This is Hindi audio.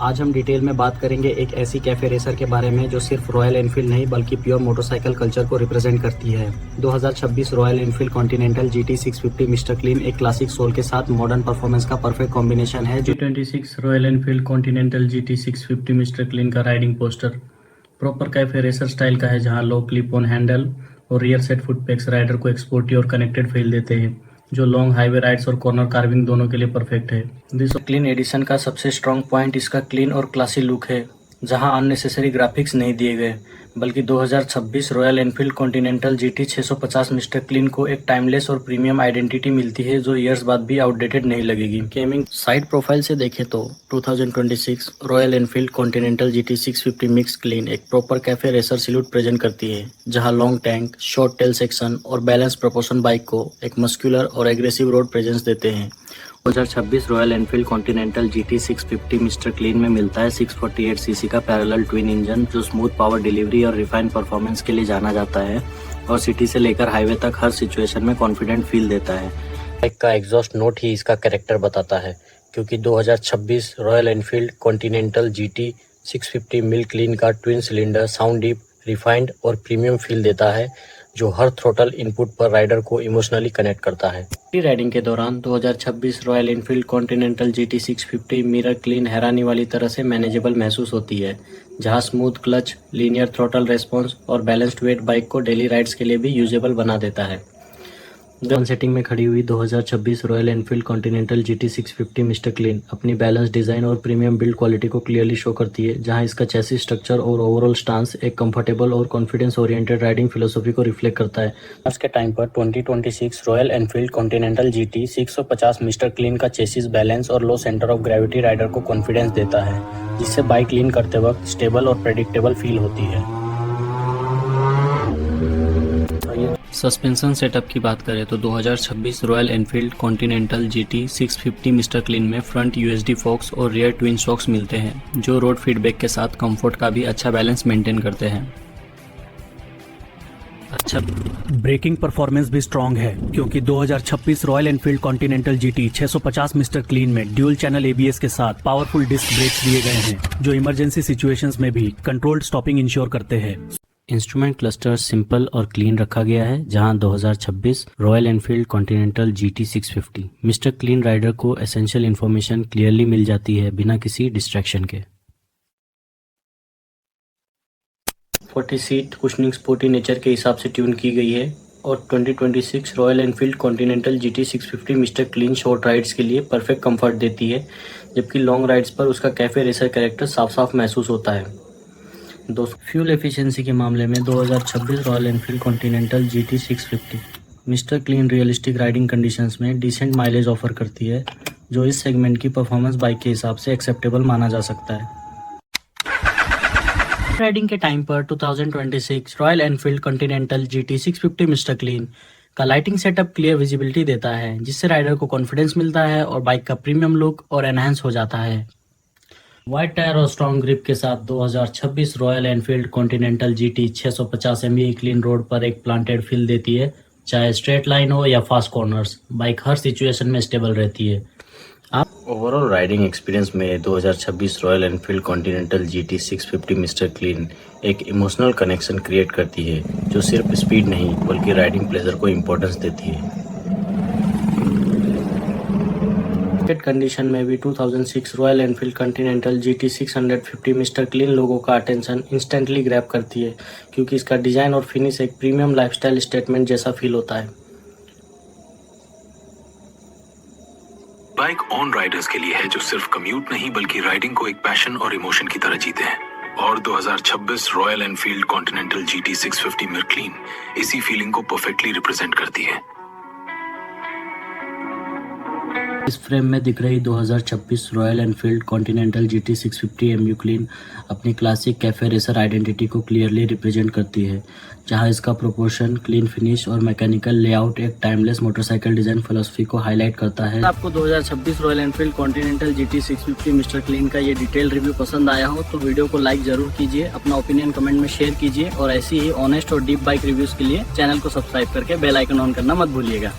आज हम डिटेल में बात करेंगे एक ऐसी कैफे रेसर के बारे में जो सिर्फ रॉयल एनफील्ड नहीं बल्कि प्योर मोटरसाइकिल कल्चर को रिप्रेजेंट करती है। 2026 Royal Enfield Continental GT 650 mister clean एक क्लासिक सोल के साथ मॉडर्न परफॉर्मेंस का परफेक्ट कॉम्बिनेशन है। 26 Royal Enfield Continental GT 650 mister clean का riding posture proper cafe racer style का है, जहां लो क्लिप ऑन हैंडल और rear set foot pegs rider को एक स्पोर्टी और कनेक्टेड फील देते हैं, जो लॉन्ग हाईवे राइड्स और कॉर्नर कार्विंग दोनों के लिए परफेक्ट है। दिस क्लीन एडिशन का सबसे स्ट्रॉन्ग पॉइंट इसका क्लीन और क्लासी लुक है, जहां अननेसेसरी ग्राफिक्स नहीं दिए गए, बल्कि 2026 Royal Enfield Continental GT 650 mister clean को एक टाइमलेस और प्रीमियम आइडेंटिटी मिलती है जो ईयर्स बाद भी आउटडेटेड नहीं लगेगी। गेमिंग साइड प्रोफाइल से देखें तो 2026 रॉयल एनफील्ड कॉन्टिनेंटल GT 650 मिक्स क्लीन एक proper cafe racer silhouette present करती है, जहां long tank, short tail section और बैलेंस प्रपोर्शन बाइक को एक मस्कुलर और एग्रेसिव रोड प्रेजेंस देते हैं। 2026 Royal Enfield Continental GT 650 mister clean में मिलता है 648 सीसी का पैरेलल ट्विन इंजन, जो स्मूथ पावर डिलीवरी और रिफाइंड परफॉर्मेंस के लिए जाना जाता है और सिटी से लेकर हाईवे तक हर सिचुएशन में कॉन्फिडेंट फील देता है। बाइक का एग्जॉस्ट नोट ही इसका कैरेक्टर बताता है, क्योंकि 2026 रॉयल एनफील्ड कॉन्टिनेंटल GT 650 मिल क्लीन का twin cylinder sound deep, refined और प्रीमियम फील देता है, जो हर थ्रोटल इनपुट पर राइडर को इमोशनली कनेक्ट करता है। राइडिंग के दौरान 2026 Royal Enfield Continental GT 650 mirror clean हैरानी वाली तरह से मैनेजेबल महसूस होती है, जहां smooth clutch, linear throttle response और बैलेंस्ड वेट बाइक को डेली राइड्स के लिए भी यूजेबल बना देता है। वन सेटिंग में खड़ी हुई 2026 Royal Enfield Continental GT 650 mister clean अपनी बैलेंस डिजाइन और प्रीमियम बिल्ड क्वालिटी को क्लियरली शो करती है, जहां इसका चेसिस स्ट्रक्चर और ओवरऑल स्टांस एक कंफर्टेबल और कॉन्फिडेंस ओरिएंटेड राइडिंग फिलोसॉफी को रिफ्लेक्ट करता है। आज के टाइम पर 2026 Royal Enfield Continental GT 650 mister clean का चेसिस बैलेंस और लो सेंटर ऑफ ग्रेविटी राइडर को कॉन्फिडेंस देता है, जिससे बाइक लीन करते वक्त स्टेबल और प्रेडिक्टेबल फील होती है। सस्पेंशन सेटअप की बात करें तो 2026 Royal Enfield Continental GT 650 mister clean में फ्रंट USD फोक्स और रियर ट्विन शॉक्स मिलते हैं, जो रोड फीडबैक के साथ कंफर्ट का भी अच्छा बैलेंस मेंटेन करते हैं। अच्छा ब्रेकिंग परफॉर्मेंस भी स्ट्रॉन्ग है, क्योंकि 2026 Royal Enfield Continental GT 650 mister clean में ड्यूल चैनल ABS के साथ पावरफुल डिस्क ब्रेक्स दिए गए हैं, जो इमरजेंसी सिचुएशंस में भी कंट्रोल्ड स्टॉपिंग इंश्योर करते हैं। इंस्ट्रूमेंट क्लस्टर सिंपल और क्लीन रखा गया है, जहां 2026 Royal Enfield Continental GT 650 mister clean rider को एसेंशियल इन्फॉर्मेशन क्लियरली मिल जाती है बिना किसी डिस्ट्रैक्शन के। 40 सीट कुशनिंग स्पोर्टी नेचर के हिसाब से ट्यून की गई है और 2026 Royal Enfield Continental GT 650 mister clean short rides के लिए परफेक्ट कंफर्ट देती है, जबकि लॉन्ग राइड्स पर उसका कैफे रेसर कैरेक्टर साफ साफ महसूस होता है। दोस्तों, फ्यूल एफिशिएंसी के मामले में 2026 Royal Enfield Continental GT 650 mister clean realistic riding conditions में डिसेंट माइलेज ऑफर करती है, जो इस सेगमेंट की परफॉर्मेंस बाइक के हिसाब से एक्सेप्टेबल माना जा सकता है। राइडिंग के टाइम पर 2026 Royal Enfield Continental GT 650 mister clean का लाइटिंग सेटअप क्लियर विजिबिलिटी देता है, जिससे राइडर को कॉन्फिडेंस मिलता है और बाइक का प्रीमियम लुक और एनहांस हो जाता है। वाइड टायर और स्ट्रॉन्ग ग्रिप के साथ 2026 Royal Enfield Continental GT 650 ME clean road पर एक प्लांटेड फील देती है, चाहे स्ट्रेट लाइन हो या फास्ट कॉर्नर्स, बाइक हर सिचुएशन में स्टेबल रहती है। ओवरऑल राइडिंग एक्सपीरियंस में 2026 Royal Enfield Continental GT 650 mister clean एक इमोशनल कनेक्शन क्रिएट करती है, जो सिर्फ स्पीड नहीं बल्कि राइडिंग प्लेजर को इम्पोर्टेंस देती है। कंडीशन में भी 2006 royal Enfield Continental GT 650 mister clean लोगों का अटेंशन इंस्टेंटली ग्रैब करती है, क्योंकि इसका डिजाइन और फिनिश एक प्रीमियम लाइफस्टाइल स्टेटमेंट जैसा फील होता है। बाइक ऑन राइडर्स के लिए है, जो सिर्फ कम्यूट नहीं बल्कि राइडिंग को एक पैशन और इमोशन की तरह जीते हैं, और 2026 Royal Enfield Continental GT 650 mirror clean इसी फीलिंग को परफेक्टली रिप्रेजेंट करती है। इस फ्रेम में दिख रही 2026 Royal Enfield Continental GT 650 MU clean अपनी क्लासिक कैफे रेसर आइडेंटिटी को क्लियरली रिप्रेजेंट करती है, जहां इसका प्रोपोर्शन, क्लीन फिनिश और मैकेनिकल लेआउट एक टाइमलेस मोटरसाइकिल डिजाइन फिलोसफी को हाईलाइट करता है। आपको 2026 Royal Enfield Continental GT 650 mister clean का ये डिटेल रिव्यू पसंद आया हो तो वीडियो को लाइक जरूर कीजिए, अपना ओपिनियन कमेंट में शेयर कीजिए और ऐसी ही ऑनेस्ट और डीप बाइक रिव्यूज के लिए चैनल को सब्सक्राइब करके बेल आइकन ऑन करना मत भूलिएगा।